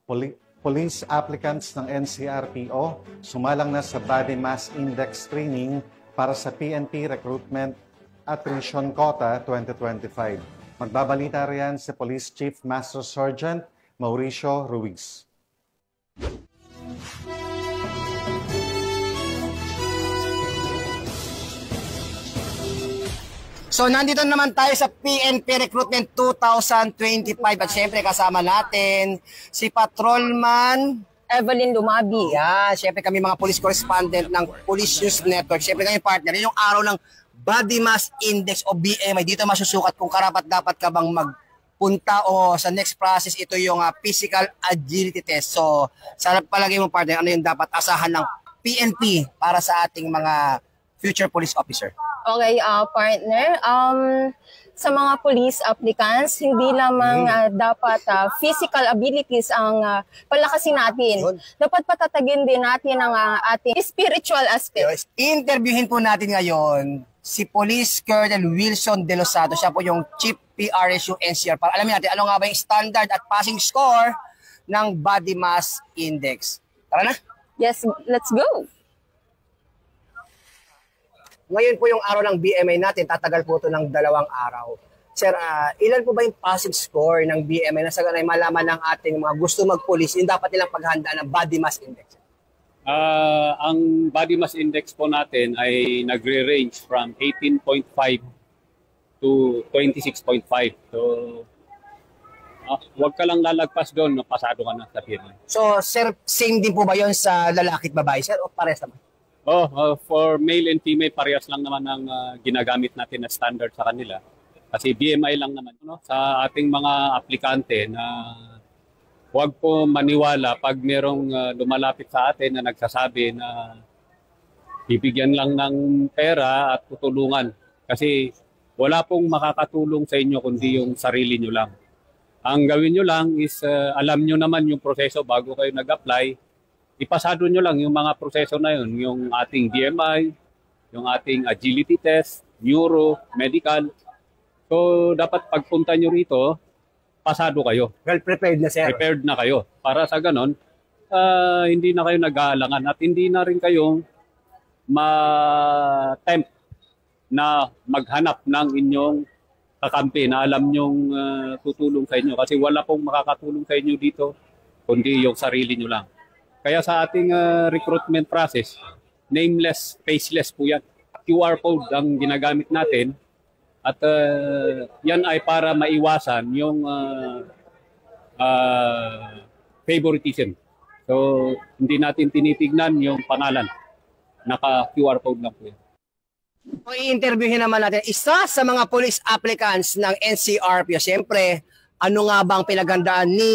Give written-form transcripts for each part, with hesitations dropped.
Police applicants ng NCRPO sumalang na sa Body Mass Index Training para sa PNP Recruitment Attrition Quota 2025. Magbabalita riyan si Police Chief Master Sergeant Mauricio Ruiz. So nandito naman tayo sa PNP Recruitment 2025 at syempre kasama natin si Patrolman Evelyn Lumabi. Yeah, syempre kami mga police correspondent ng Police News Network. Syempre kami partner. Yung araw ng Body Mass Index o BMI. Dito masusukat kung karapat dapat ka bang magpunta o sa next process ito yung physical agility test. So sa palagay mo partner, ano yung dapat asahan ng PNP para sa ating mga future police officer? Okay, partner. Sa mga police applicants, hindi lamang dapat physical abilities ang palakasin natin. Dapat patatagin din natin ang ating spiritual aspect. Interviewin po natin ngayon si Police Colonel Wilson De Los Santos. Siya po yung Chief PRSU NCR. Para alamin natin ano nga ba yung standard at passing score ng Body Mass Index. Tara na! Yes, let's go! Ngayon po yung araw ng BMI natin, tatagal po ito ng 2 araw. Sir, ilan po ba yung passive score ng BMI na sa ganay malaman ng ating mga gusto mag-police, yung dapat nilang paghandaan ng Body Mass Index? Ang Body Mass Index po natin ay nagre-range from 18.5 to 26.5. So, huwag ka lang lalagpas doon, pasado ka na sa BMI. So, sir, same din po ba yun sa lalaki at babae, sir? O pares naman? For male and female, parehas lang naman ang ginagamit natin na standard sa kanila. Kasi BMI lang naman. No? Sa ating mga aplikante na huwag po maniwala pag merong lumalapit sa atin na nagsasabi na bibigyan lang ng pera at tutulungan. Kasi wala pong makakatulong sa inyo kundi yung sarili nyo lang. Ang gawin nyo lang is alam nyo naman yung proseso bago kayo nag-apply. Ipasado nyo lang yung mga proseso na yun, yung ating BMI, yung ating agility test, neuro, medical. So, dapat pagpunta nyo rito, pasado kayo. Well prepared na, sir. Prepared na kayo. Para sa ganon, hindi na kayo nag-aalangan at hindi na rin kayo ma-tempt na maghanap ng inyong kakampi na alam nyong tutulong sa inyo. Kasi wala pong makakatulong sa inyo dito, kundi yung sarili nyo lang. Kaya sa ating recruitment process, nameless, faceless po yan. QR code ang ginagamit natin at yan ay para maiwasan yung favoritism. So, hindi natin tinitignan yung pangalan. Naka-QR code lang po yan. So, i-interviewin naman natin isa sa mga police applicants ng NCRPO. Siyempre, ano nga bang pinagandaan ni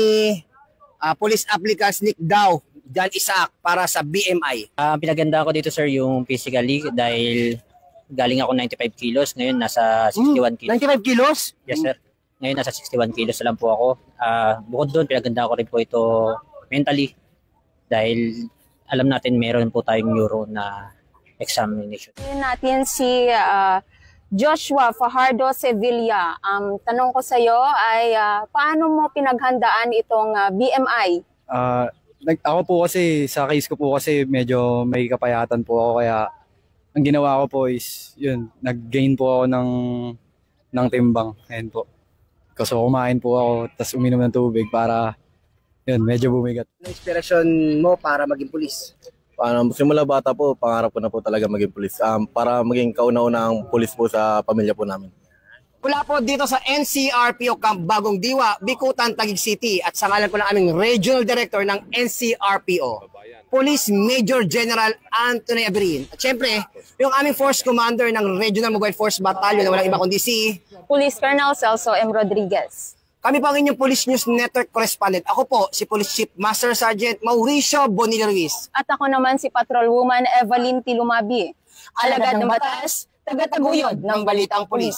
police applicants Nick Daw John Isaac para sa BMI? Ang pinaganda ko dito, sir, yung physically dahil galing ako 95 kilos. Ngayon, nasa 61 kilos. 95 kilos? Yes, sir. Ngayon, nasa 61 kilos na lang po ako. Bukod doon, pinaganda ko rin po ito mentally dahil alam natin meron po tayong neuro na examination. Natin si Joshua Fajardo Sevilla. Tanong ko sa iyo ay paano mo pinaghandaan itong BMI? Ako po kasi, sa case ko po kasi medyo may kapayatan po ako kaya ang ginawa ko po is yun, nag-gain po ako ng timbang. Ayan po. Kasi kumain po ako tapos uminom ng tubig para yun, medyo bumigat. Ano inspirasyon mo para maging pulis? Simula bata po, pangarap ko na po talaga maging pulis. Para maging kauna-unahang pulis po sa pamilya po namin. Mula po dito sa NCRPO Camp Bagong Diwa, Bicutan, Taguig City at sa ngalan po ng aming Regional Director ng NCRPO, Police Major General Anthony Abrin. At syempre, yung aming Force Commander ng Regional Mobile Force Battalion na walang iba kundi si Police Colonel Celso M. Rodriguez. Kami po ang inyong Police News Network Correspondent. Ako po si Police Chief Master Sergeant Mauricio Bonilla Ruiz. At ako naman si Patrolwoman Evelyn Lumabi. Alagad ng batas, tagataguyod ng balitang pulis.